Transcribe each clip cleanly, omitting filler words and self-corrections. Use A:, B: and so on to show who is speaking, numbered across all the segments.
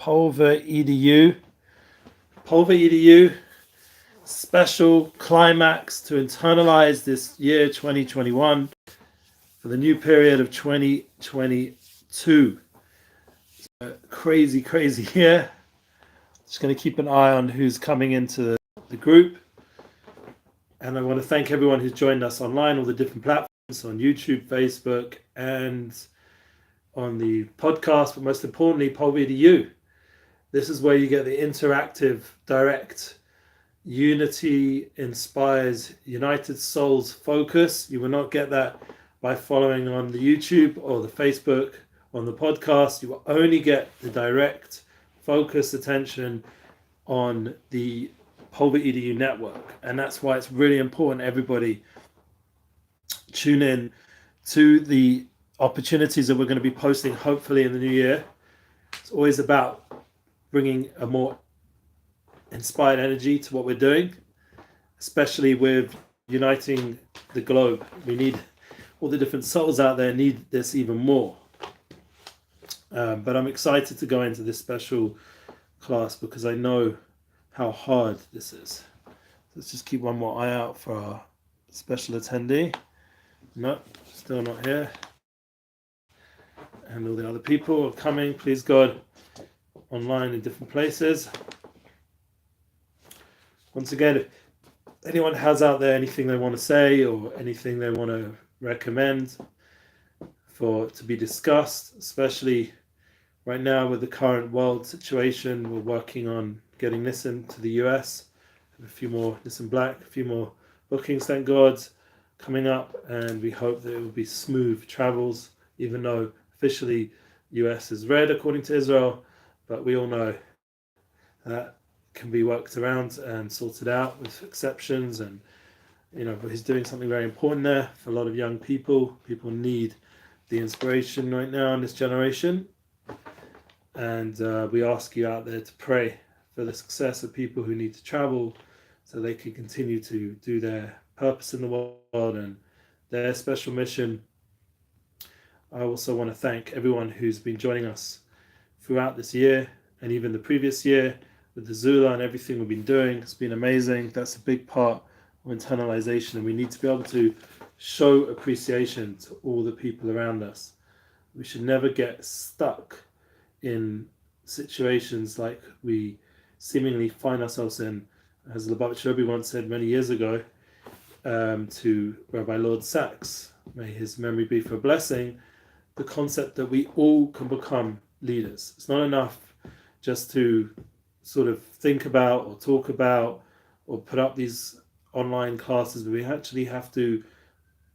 A: PulveREDU. PulveREDU special climax to internalize this year 2021 for the new period of 2022. Crazy year. Just going to keep an eye on who's coming into the group. And I want to thank everyone who's joined us online, all the different platforms on YouTube, Facebook, and on the podcast, but most importantly, PulveREDU. This is where you get the interactive, direct, unity inspires united souls focus. You will not get that by following on the YouTube or the Facebook, on the podcast. You will only get the direct focus attention on the PulveREDU network. And that's why it's really important everybody tune in to the opportunities that we're going to be posting hopefully in the new year. It's always about bringing a more inspired energy to what we're doing, especially with uniting the globe. We need all the different souls out there need this even more. But I'm excited to go into this special class because I know how hard this is. Let's just keep one more eye out for our special attendee. No, still not here. And all the other people are coming, please God, online in different places. Once again, if anyone has out there anything they want to say or anything they want to recommend to be discussed, especially right now with the current world situation, we're working on getting this into the US. A few more Nissan Black, a few more bookings, thank God, coming up, and we hope that it will be smooth travels, even though officially US is red according to Israel, but we all know that can be worked around and sorted out with exceptions. And but he's doing something very important there for a lot of young people. People need the inspiration right now in this generation, and we ask you out there to pray for the success of people who need to travel so they can continue to do their purpose in the world and their special mission. I also want to thank everyone who's been joining us throughout this year and even the previous year with the Zula and everything we've been doing. It's been amazing. That's a big part of internalization, and we need to be able to show appreciation to all the people around us. We should never get stuck in situations like we seemingly find ourselves in. As Lubavitch Rebbe once said many years ago to Rabbi Lord Sachs, may his memory be for a blessing, the concept that we all can become leaders. It's not enough just to sort of think about or talk about or put up these online classes, but we actually have to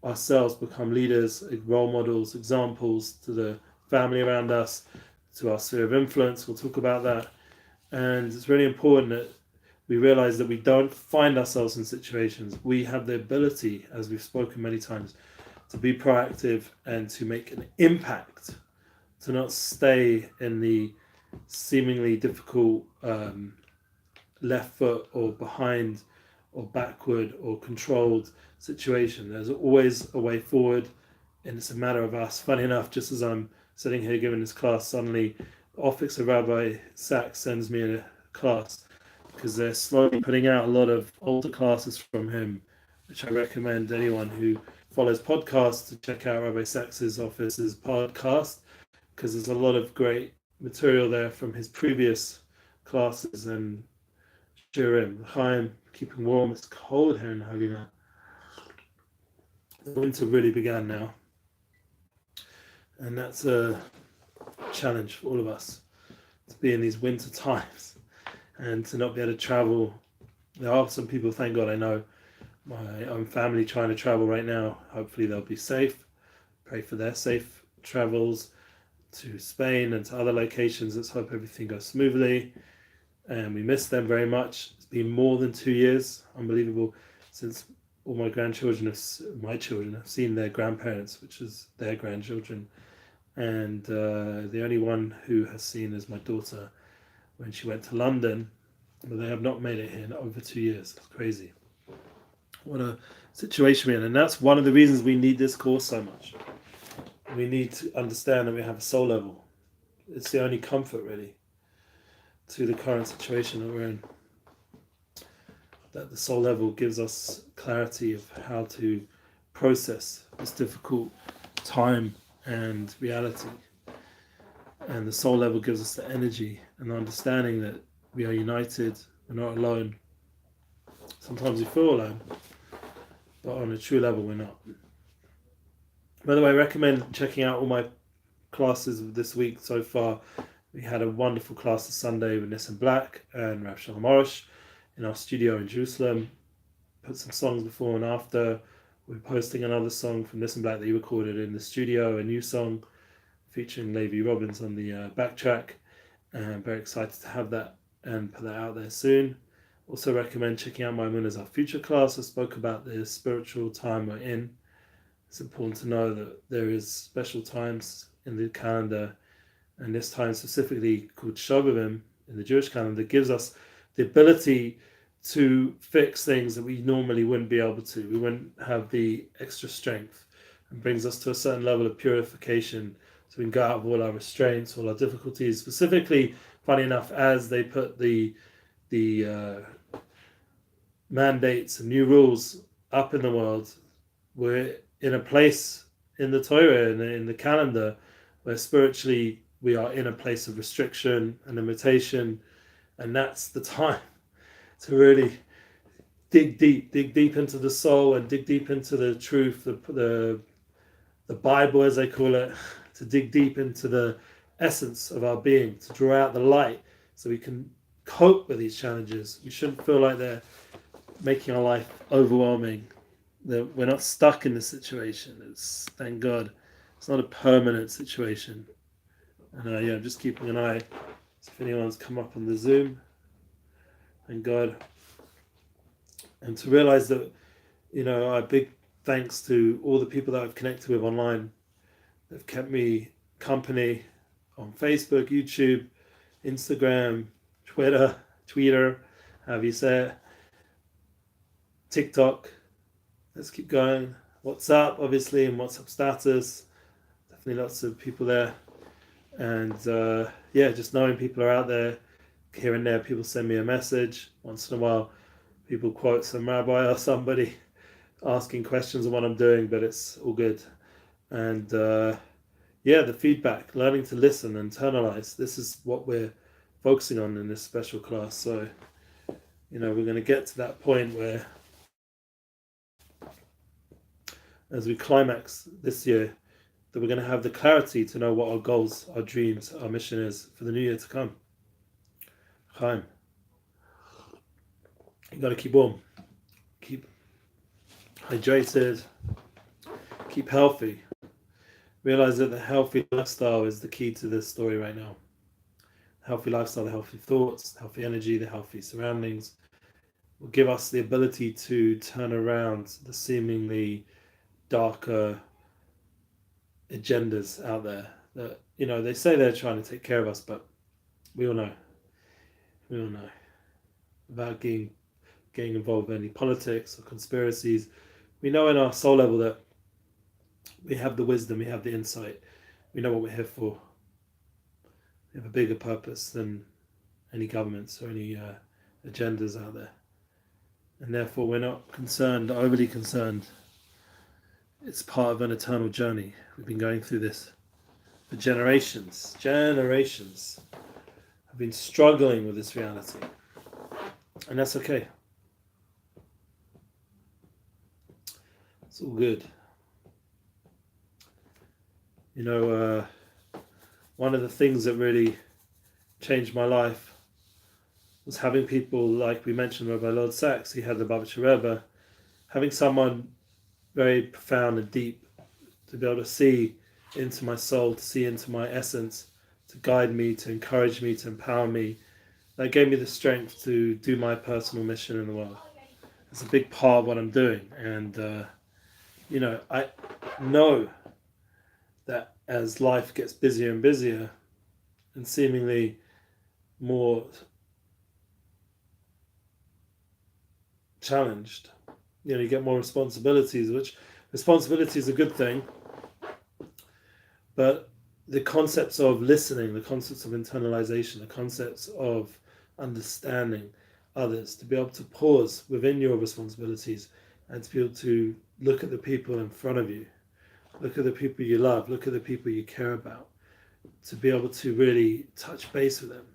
A: ourselves become leaders, role models, examples to the family around us, to our sphere of influence. We'll talk about that. And it's really important that we realize that we don't find ourselves in situations. We have the ability, as we've spoken many times, to be proactive and to make an impact, to not stay in the seemingly difficult left foot or behind or backward or controlled situation. There's always a way forward, and it's a matter of us. Funny enough, just as I'm sitting here giving this class, suddenly the office of Rabbi Sachs sends me a class because they're slowly putting out a lot of older classes from him, which I recommend anyone who follows podcasts to check out Rabbi Sachs's office's podcast, because there's a lot of great material there from his previous classes and Shirim. Chaim, keeping warm. It's cold here in Hagina. The winter really began now, and that's a challenge for all of us to be in these winter times and to not be able to travel. There are some people, thank God, I know my own family trying to travel right now. Hopefully they'll be safe. Pray for their safe travels to Spain and to other locations. Let's hope everything goes smoothly. And we miss them very much. It's been more than 2 years, unbelievable, since all my children have seen their grandparents, which is their grandchildren. And the only one who has seen is my daughter when she went to London, but they have not made it here in over 2 years. It's crazy. What a situation we're in. And that's one of the reasons we need this course so much. We need to understand that we have a soul level. It's the only comfort, really. to the current situation that we're in. That the soul level gives us clarity of how to process this difficult time and reality. And the soul level gives us the energy and the understanding that we are united, we're not alone. Sometimes we feel alone, but on a true level we're not. By the way, I recommend checking out all my classes this week so far. We had a wonderful class this Sunday with Nissan Black and Rav Shalom Arush in our studio in Jerusalem. Put some songs before and after. We're posting another song from Nissan Black that he recorded in the studio, a new song featuring Levi Robbins on the backtrack. And I'm very excited to have that and put that out there soon. Also recommend checking out my Emuna's Our Future class. I spoke about the spiritual time we're in. It's important to know that there is special times in the calendar, and this time specifically called Shabbatim in the Jewish calendar gives us the ability to fix things that we normally wouldn't be able to. We wouldn't have the extra strength, and brings us to a certain level of purification so we can go out of all our restraints, all our difficulties. Specifically, funny enough, as they put the mandates and new rules up in the world, we're in a place in the Torah and in the calendar where spiritually we are in a place of restriction and limitation, and that's the time to really dig deep into the soul and dig deep into the truth, the Bible as they call it, to dig deep into the essence of our being, to draw out the light so we can cope with these challenges. We shouldn't feel like they're making our life overwhelming, that we're not stuck in this situation. It's, thank God, it's not a permanent situation. And I'm just keeping an eye if anyone's come up on the Zoom. Thank God. And to realize that, a big thanks to all the people that I've connected with online. They've kept me company on Facebook, YouTube, Instagram, Twitter, however you say it, TikTok. Let's keep going. WhatsApp, obviously, and WhatsApp status. Definitely lots of people there. And just knowing people are out there. Here and there, people send me a message. Once in a while, people quote some rabbi or somebody asking questions on what I'm doing, but it's all good. And the feedback, learning to listen and internalize. This is what we're focusing on in this special class. So, we're going to get to that point where, as we climax this year, that we're going to have the clarity to know what our goals, our dreams, our mission is for the new year to come. Chaim. You got to keep warm, keep hydrated, keep healthy. Realize that the healthy lifestyle is the key to this story right now. Healthy lifestyle, the healthy thoughts, the healthy energy, the healthy surroundings will give us the ability to turn around the seemingly darker agendas out there that, they say they're trying to take care of us, but we all know, without getting involved in any politics or conspiracies, we know in our soul level that we have the wisdom, we have the insight, we know what we're here for. We have a bigger purpose than any governments or any agendas out there. And therefore we're not overly concerned. It's part of an eternal journey. We've been going through this for generations. I've been struggling with this reality. And that's okay. It's all good. One of the things that really changed my life was having people like we mentioned, Rabbi Lord Sachs. He had the Babich Rebbe, having someone very profound and deep to be able to see into my soul, to see into my essence, to guide me, to encourage me, to empower me. That gave me the strength to do my personal mission in the world. It's a big part of what I'm doing. And, I know that as life gets busier and busier and seemingly more challenged, you get more responsibilities, which responsibility is a good thing, but the concepts of listening, the concepts of internalization, the concepts of understanding others, to be able to pause within your responsibilities and to be able to look at the people in front of you, look at the people you love, look at the people you care about, to be able to really touch base with them.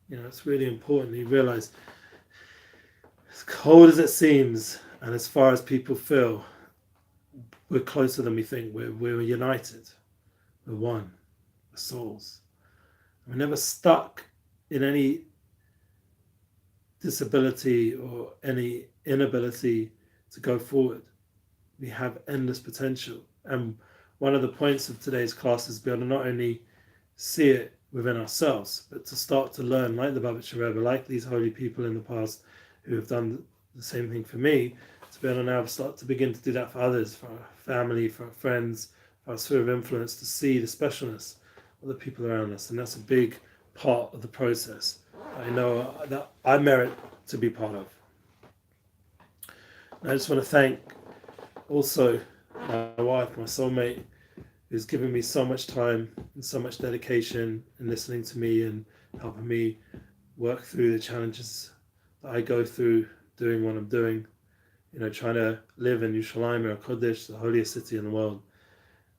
A: It's really important. You realize, as cold as it seems and as far as people feel, we're closer than we think. We're united. We're one. We're souls. We're never stuck in any disability or any inability to go forward. We have endless potential. And one of the points of today's class is to be able to not only see it within ourselves, but to start to learn, like the Babich Rebbe, like these holy people in the past who have done the same thing for me, to be able to now start to begin to do that for others, for our family, for our friends, for our sphere of influence, to see the specialness of the people around us. And that's a big part of the process I know that I merit to be part of. And I just want to thank also my wife, my soulmate, who's given me so much time and so much dedication in listening to me and helping me work through the challenges that I go through doing what I'm doing, trying to live in Yerushalayim or Kodesh, the holiest city in the world,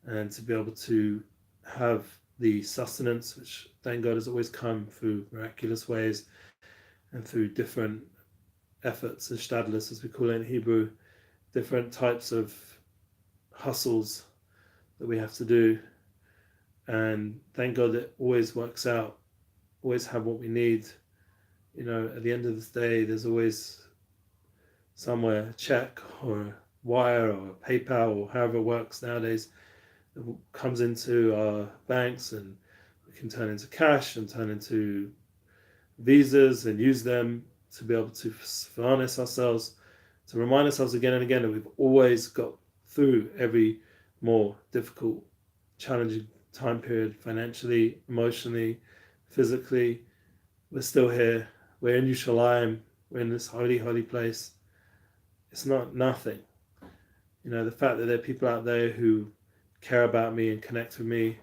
A: and to be able to have the sustenance, which thank God has always come through miraculous ways and through different efforts, shtadlus as we call it in Hebrew, different types of hustles that we have to do. And thank God it always works out, always have what we need. At the end of the day, there's always somewhere a check or a wire or a PayPal or however it works nowadays that comes into our banks, and we can turn into cash and turn into visas and use them to be able to harness ourselves, to remind ourselves again and again that we've always got through every more difficult, challenging time period, financially, emotionally, physically. We're still here. We're in Yerushalayim. We're in this holy, holy place. It's not nothing. The fact that there are people out there who care about me and connect with me,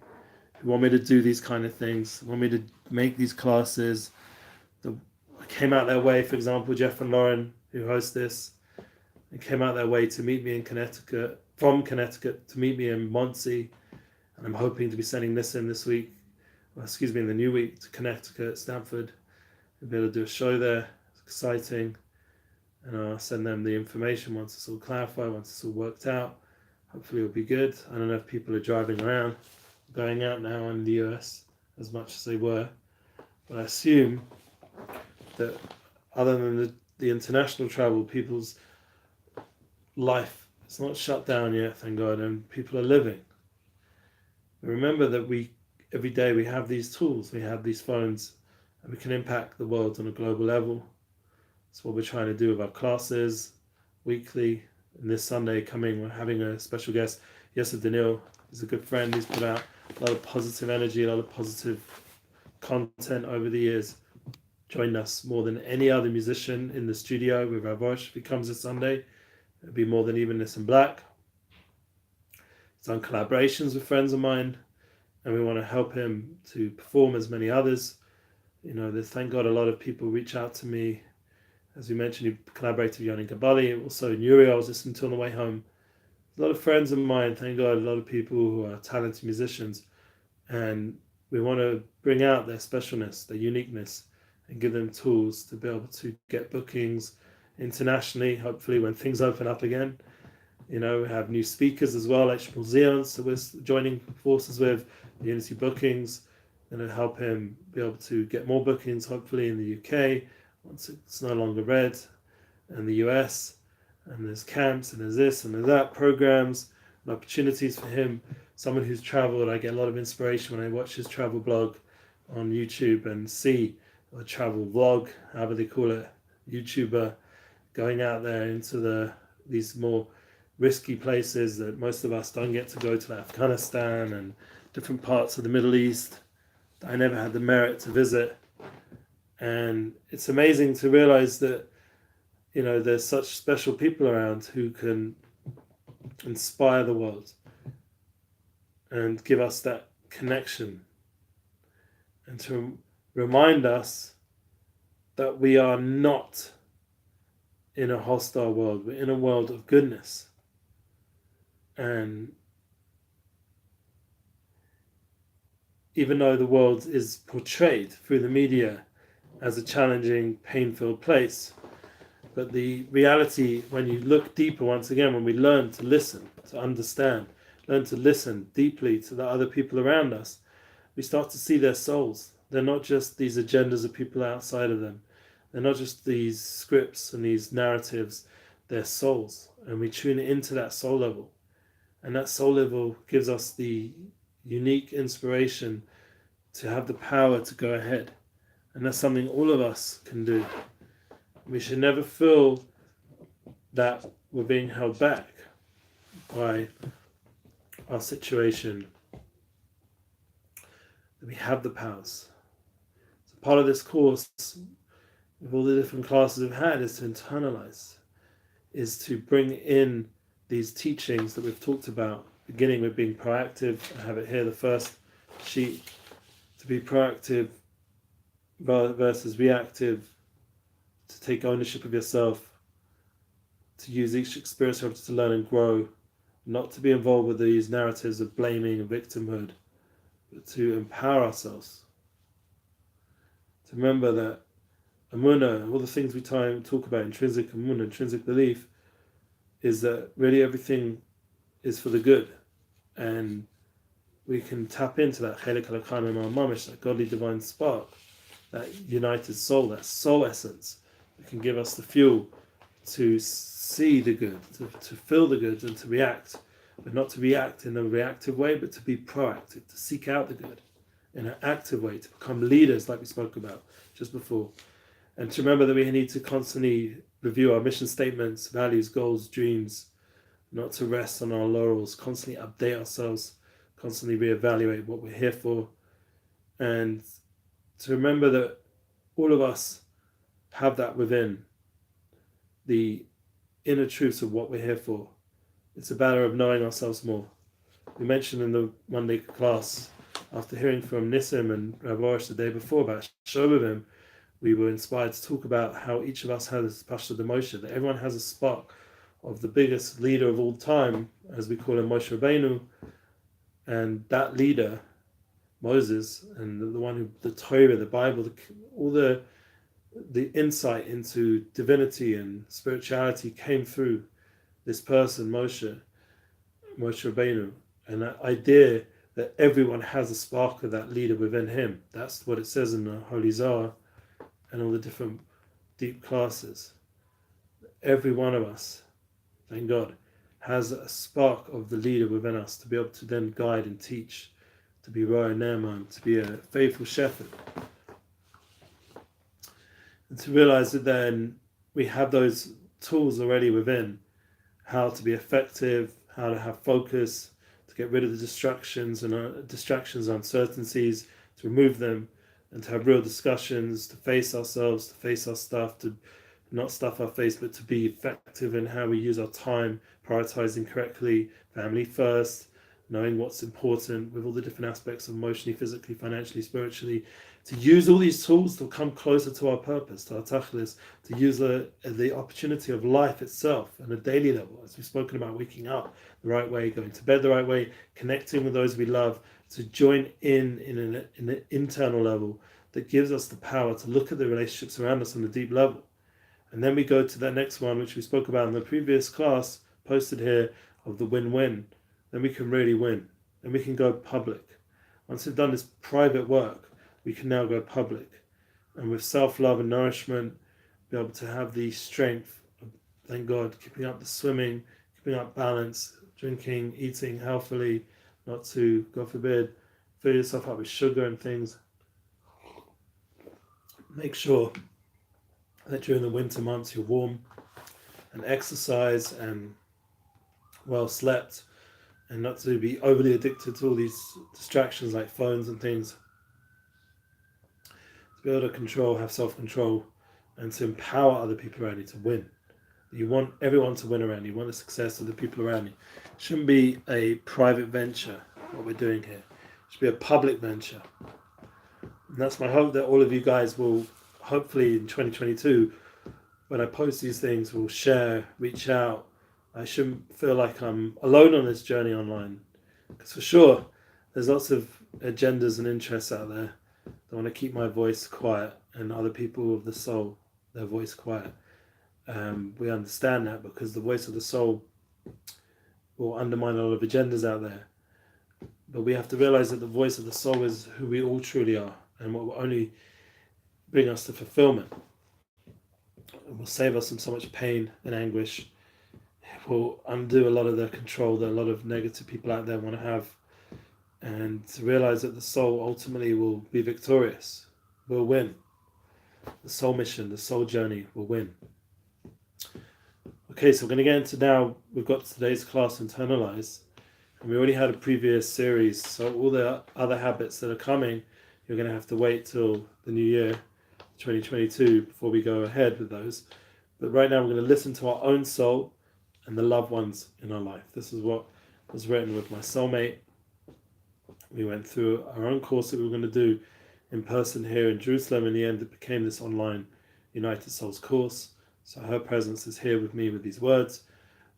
A: who want me to do these kind of things, want me to make these classes. I came out their way, for example, Jeff and Lauren, who host this, and came out their way to meet me in Connecticut, from Connecticut to meet me in Muncie, and I'm hoping to be sending this in this week, in the new week, to Connecticut, Stamford, and be able to do a show there. It's exciting, and I'll send them the information once it's all clarified, once it's all worked out. Hopefully it'll be good. I don't know if people are driving around, going out now in the US as much as they were, but I assume that other than the international travel, people's life, it's not shut down yet, thank God, and people are living. But remember that every day we have these tools, we have these phones, and we can impact the world on a global level. That's what we're trying to do with our classes weekly. And this Sunday coming, we're having a special guest, Yosef Daniel. He's a good friend. He's put out a lot of positive energy, a lot of positive content over the years. Joined us more than any other musician in the studio with Ravosh. If he comes this Sunday, it'll be more than even this in black. He's done collaborations with friends of mine, and we want to help him to perform as many others. There's, thank God, a lot of people reach out to me. As we mentioned, he collaborated with Yoni Kabali, also in Uri, I was listening to on the way home. A lot of friends of mine, thank God, a lot of people who are talented musicians, and we want to bring out their specialness, their uniqueness, and give them tools to be able to get bookings internationally, hopefully when things open up again. We have new speakers as well, like Shmuel Zion, so we're joining forces with the Unity Bookings, and it'll help him be able to get more bookings, hopefully in the UK, once it's no longer red, and the US, and there's camps, and there's this, and there's that, programs, and opportunities for him. Someone who's traveled, I get a lot of inspiration when I watch his travel blog on YouTube and see a travel vlog, however they call it, YouTuber, going out there into these more risky places that most of us don't get to go to, like Afghanistan and different parts of the Middle East that I never had the merit to visit. And it's amazing to realize that, there's such special people around who can inspire the world and give us that connection and to remind us that we are not in a hostile world. We're in a world of goodness. And even though the world is portrayed through the media as a challenging, pain-filled place, but the reality, when you look deeper, once again, when we learn to listen, to understand, learn to listen deeply to the other people around us, we start to see their souls. They're not just these agendas of people outside of them. They're not just these scripts and these narratives. They're souls. And we tune into that soul level. And that soul level gives us the unique inspiration to have the power to go ahead. And that's something all of us can do. We should never feel that we're being held back by our situation. That we have the powers. So part of this course, with all the different classes we've had, is to internalize, is to bring in these teachings that we've talked about, beginning with being proactive. I have it here, the first sheet, to be proactive versus reactive, to take ownership of yourself, to use each experience to learn and grow, not to be involved with these narratives of blaming and victimhood, but to empower ourselves. To remember that Emuna, all the things we talk about, intrinsic Emuna, intrinsic belief, is that really everything is for the good. And we can tap into that Chelik Halakhan and Mamish, that godly divine spark, that united soul, that soul essence, that can give us the fuel to see the good, to feel the good and to react. But not to react in a reactive way, but to be proactive, to seek out the good in an active way, to become leaders like we spoke about just before. And to remember that we need to constantly review our mission statements, values, goals, dreams, not to rest on our laurels, constantly update ourselves, constantly reevaluate what we're here for, and to remember that all of us have that within, the inner truths of what we're here for. It's a matter of knowing ourselves more. We mentioned in the Monday class, after hearing from Nissim and Rav Orish the day before about Shobavim, we were inspired to talk about how each of us has Pashta Moshe, that everyone has a spark of the biggest leader of all time, as we call him, Moshe Rabbeinu, and that leader, Moses, and the one who, the Torah, the Bible, all the insight into divinity and spirituality came through this person, Moshe Rabbeinu, and that idea that everyone has a spark of that leader within him. That's what it says in the Holy Zohar and all the different deep classes. Every one of us, thank God, has a spark of the leader within us to be able to then guide and teach, to be Roya Ne'eman, to be a faithful shepherd. And to realize that then we have those tools already within, how to be effective, how to have focus, to get rid of the distractions and uncertainties, to remove them, and to have real discussions, to face ourselves, to face our stuff, to not stuff our face, but to be effective in how we use our time, prioritizing correctly, family first, knowing what's important with all the different aspects emotionally, physically, financially, spiritually, to use all these tools to come closer to our purpose, to our tachlis, to use the opportunity of life itself on a daily level, as we've spoken about, waking up the right way, going to bed the right way, connecting with those we love, to join in an internal level that gives us the power to look at the relationships around us on a deep level. And then we go to that next one, which we spoke about in the previous class, posted here, of the win-win. Then we can really win. Then we can go public. Once we've done this private work, we can now go public. And with self-love and nourishment, be able to have the strength of, thank God, keeping up the swimming, keeping up balance, drinking, eating healthily, not to, God forbid, fill yourself up with sugar and things. Make sure that during the winter months you're warm and exercise and well slept, and not to be overly addicted to all these distractions like phones and things. To be able to have self-control, and to empower other people around you to win. You want everyone to win around you. You want the success of the people around you. It shouldn't be a private venture, what we're doing here. It should be a public venture. And that's my hope, that all of you guys will, hopefully in 2022, when I post these things, will share, reach out. I shouldn't feel like I'm alone on this journey online. Because for sure, there's lots of agendas and interests out there that want to keep my voice quiet, and other people of the soul, their voice quiet. We understand that, because the voice of the soul will undermine a lot of agendas out there. But we have to realize that the voice of the soul is who we all truly are, and what will only bring us to fulfillment. It will save us from so much pain and anguish. It will undo a lot of the control that a lot of negative people out there want to have. And to realize that the soul ultimately will be victorious, will win. The soul mission, the soul journey will win. Okay, so we're going to get into now, we've got today's class, Internalize. And we already had a previous series, so all the other habits that are coming, you're going to have to wait till the new year, 2022, before we go ahead with those. But right now we're going to listen to our own soul and the loved ones in our life. This is what was written with my soulmate. We went through our own course that we were going to do in person here in Jerusalem. In the end, it became this online United Souls course. So her presence is here with me with these words.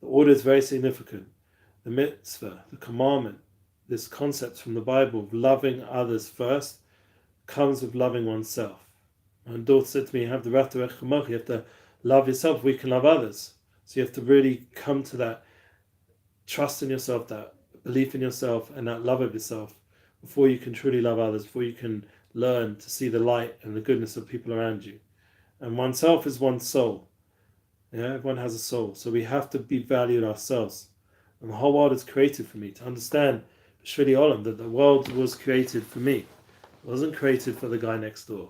A: The order is very significant. The mitzvah, the commandment, this concept from the Bible of loving others first, comes with loving oneself. My daughter said to me, you have to love yourself, we can love others. So you have to really come to that trust in yourself, that belief in yourself, and that love of yourself before you can truly love others, before you can learn to see the light and the goodness of people around you. And oneself is one's soul. Yeah, everyone has a soul. So we have to be valued ourselves. And the whole world is created for me, to understand Shvili Olam, that the world was created for me. It wasn't created for the guy next door.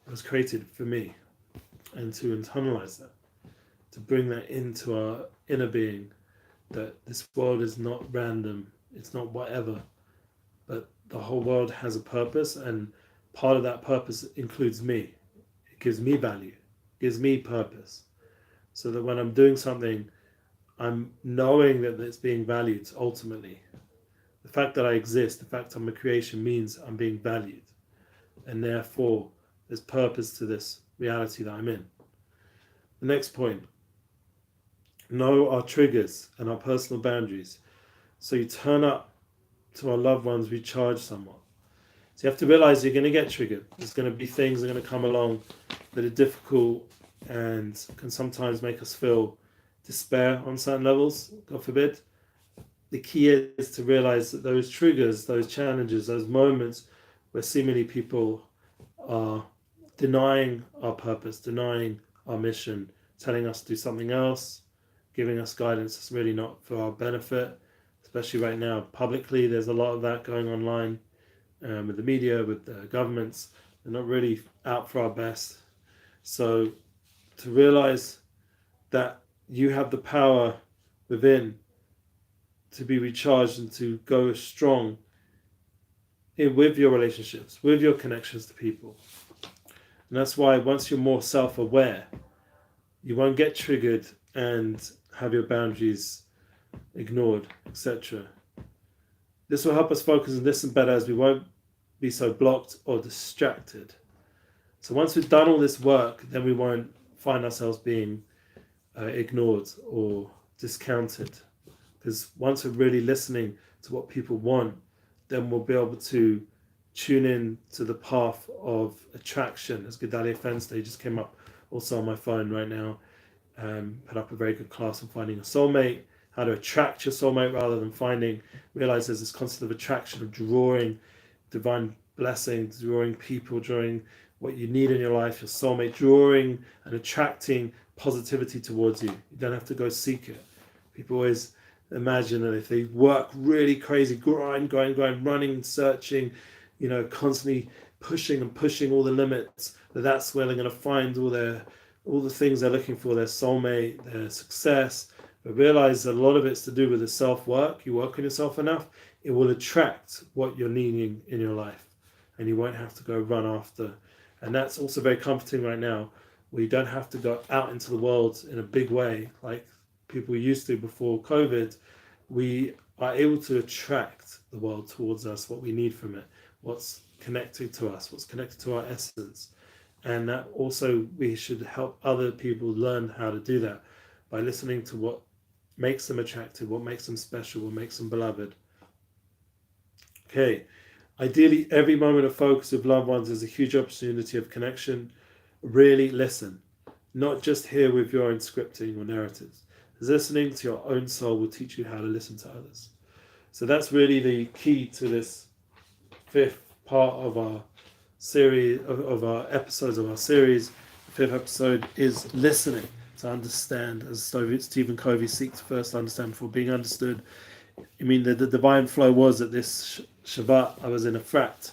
A: It was created for me. And to internalize that, to bring that into our inner being, that this world is not random, it's not whatever, but the whole world has a purpose, and part of that purpose includes me. It gives me value, gives me purpose, so that when I'm doing something, I'm knowing that it's being valued ultimately. The fact that I exist, the fact I'm a creation, means I'm being valued, and therefore there's purpose to this reality that I'm in. The next point, know our triggers and our personal boundaries. So you turn up to our loved ones, recharge somewhat. So you have to realize you're going to get triggered. There's going to be things that are going to come along that are difficult and can sometimes make us feel despair on certain levels, God forbid. The key is to realize that those triggers, those challenges, those moments where seemingly people are denying our purpose, denying our mission, telling us to do something else, giving us guidance that's really not for our benefit, especially right now. Publicly, there's a lot of that going online with the media, with the governments. They're not really out for our best. So to realize that you have the power within to be recharged and to go strong with your relationships, with your connections to people. And that's why once you're more self-aware, you won't get triggered and have your boundaries ignored, etc. This will help us focus and listen better, as we won't be so blocked or distracted. So once we've done all this work, then we won't find ourselves being ignored or discounted. Because once we're really listening to what people want, then we'll be able to tune in to the path of attraction. As Gedalia Fenstey just came up also on my phone right now, put up a very good class on finding a soulmate, how to attract your soulmate rather than finding. Realize there's this concept of attraction, of drawing divine blessings, drawing people, drawing what you need in your life, your soulmate, drawing and attracting positivity towards you. You don't have to go seek it. People always imagine that if they work really crazy, grind, running, searching, constantly pushing all the limits, that's where they're going to find all the things they're looking for, their soulmate, their success. But realize that a lot of it's to do with the self-work. You work on yourself enough, it will attract what you're needing in your life, and you won't have to go run after. And that's also very comforting right now, where you don't have to go out into the world in a big way like people used to before COVID. We are able to attract the world towards us, what we need from it, what's connected to us, what's connected to our essence. And that also we should help other people learn how to do that by listening to what makes them attractive, what makes them special, what makes them beloved. Okay, ideally every moment of focus with loved ones is a huge opportunity of connection. Really listen, not just hear with your own scripting or narratives. Listening to your own soul will teach you how to listen to others. So that's really the key to this fifth part of our series, of our episodes of our series. The fifth episode is listening to understand, as Stephen Covey seeks to first understand before being understood. I mean, the divine flow was that this Shabbat, I was in a frat,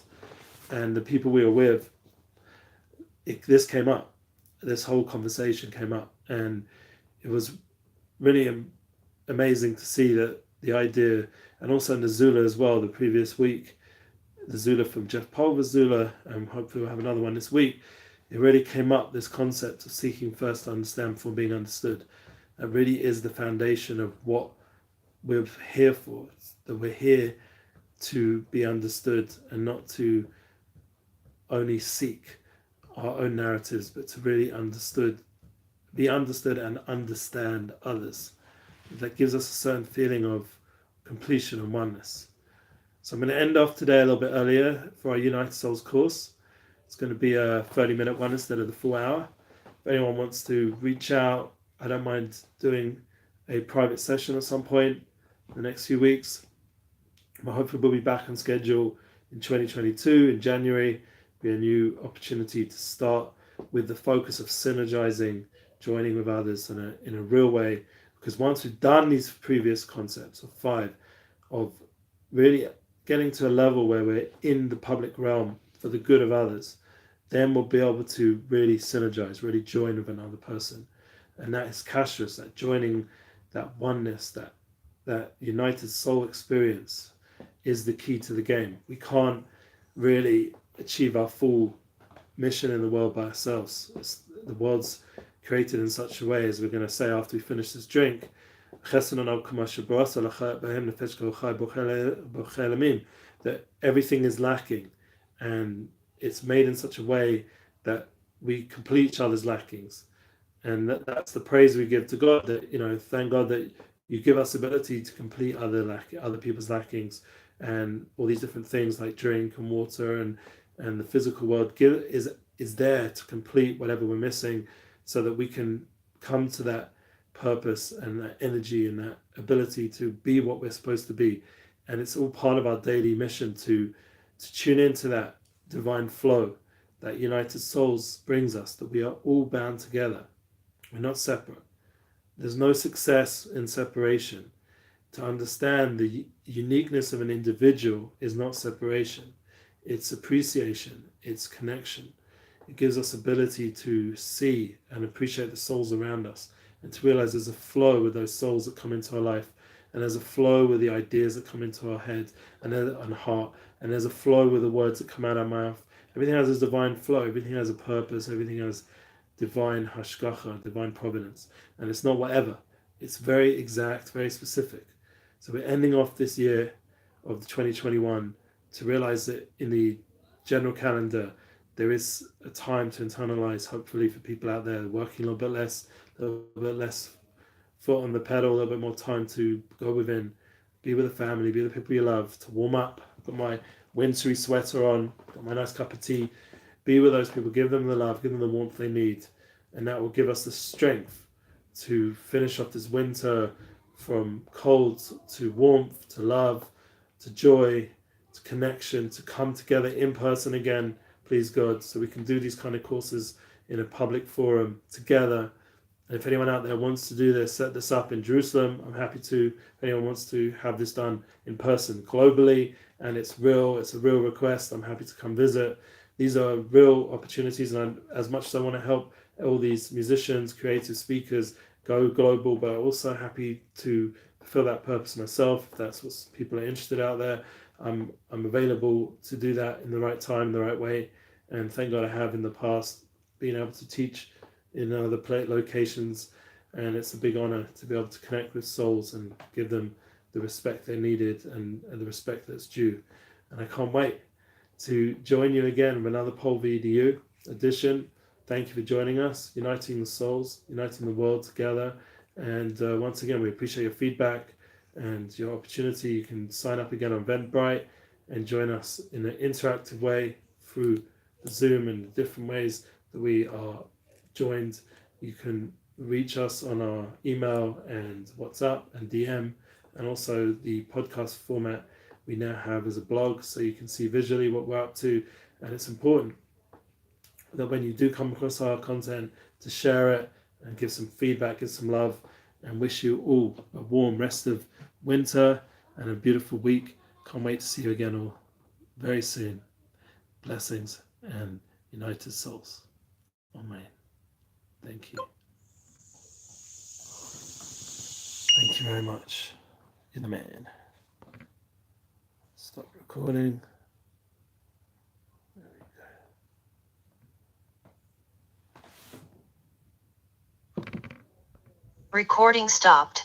A: and the people we were with, this came up. This whole conversation came up, and it was really amazing to see that the idea, and also in the Zula as well, the previous week, the Zula from Jeff Pulver Zula, and hopefully we'll have another one this week, it really came up, this concept of seeking first to understand before being understood. That really is the foundation of what we're here for, that we're here to be understood and not to only seek our own narratives, but to really be understood and understand others. That gives us a certain feeling of completion and oneness. So I'm going to end off today a little bit earlier for our United Souls course. It's going to be a 30-minute one instead of the full hour. If anyone wants to reach out, I don't mind doing a private session at some point in the next few weeks. But hopefully we'll be back on schedule in 2022, in January. Be a new opportunity to start with the focus of synergizing, joining with others in a real way. Because once we've done these previous concepts of 5, of really getting to a level where we're in the public realm for the good of others, then we'll be able to really synergize, really join with another person. And that is kashrus, that joining, that oneness, that united soul experience is the key to the game. We can't really achieve our full mission in the world by ourselves. The world's created in such a way, as we're going to say after we finish this drink, that everything is lacking, and it's made in such a way that we complete each other's lackings. And that's the praise we give to God, that, thank God that you give us the ability to complete other people's lackings, and all these different things like drink and water and the physical world is there to complete whatever we're missing, so that we can come to that purpose and that energy and that ability to be what we're supposed to be. And it's all part of our daily mission to tune into that divine flow that United Souls brings us, that we are all bound together. We're not separate. There's no success in separation. To understand the uniqueness of an individual is not separation. It's appreciation. It's connection. It gives us ability to see and appreciate the souls around us, and to realize there's a flow with those souls that come into our life, and there's a flow with the ideas that come into our head and heart, and there's a flow with the words that come out of our mouth. Everything has a divine flow. Everything has a purpose. Everything has divine hashgacha, divine providence. And it's not whatever. It's very exact, very specific. So we're ending off this year of the 2021 to realize that in the general calendar, there is a time to internalize, hopefully for people out there working a little bit less foot on the pedal, a little bit more time to go within, be with the family, be with the people you love, to warm up. I've got my wintry sweater on, got my nice cup of tea, be with those people, give them the love, give them the warmth they need. And that will give us the strength to finish off this winter from cold to warmth, to love, to joy, to connection, to come together in person again, please God, so we can do these kind of courses in a public forum together. And if anyone out there wants to do this, set this up in Jerusalem, I'm happy to. If anyone wants to have this done in person globally, and it's a real request, I'm happy to come visit. These are real opportunities, and as much as I want to help all these musicians, creative speakers go global, but I'm also happy to fulfill that purpose myself. If that's what people are interested out there, I'm available to do that in the right time, the right way. And thank God I have in the past been able to teach in other locations, and it's a big honor to be able to connect with souls and give them the respect they needed and the respect that's due. And I can't wait to join you again with another PulveREDU edition. Thank you for joining us, uniting the souls, uniting the world together. And once again, we appreciate your feedback and your opportunity. You can sign up again on Eventbrite and join us in an interactive way through Zoom and the different ways that we are joined. You can reach us on our email and WhatsApp and DM, and also the podcast format we now have as a blog, so you can see visually what we're up to. And it's important that when you do come across our content, to share it and give some feedback, give some love, and wish you all a warm rest of winter and a beautiful week. Can't wait to see you again all very soon. Blessings and united souls. Amen. Thank you. Thank you very much. You're the man. Stop recording. There we go.
B: Recording stopped.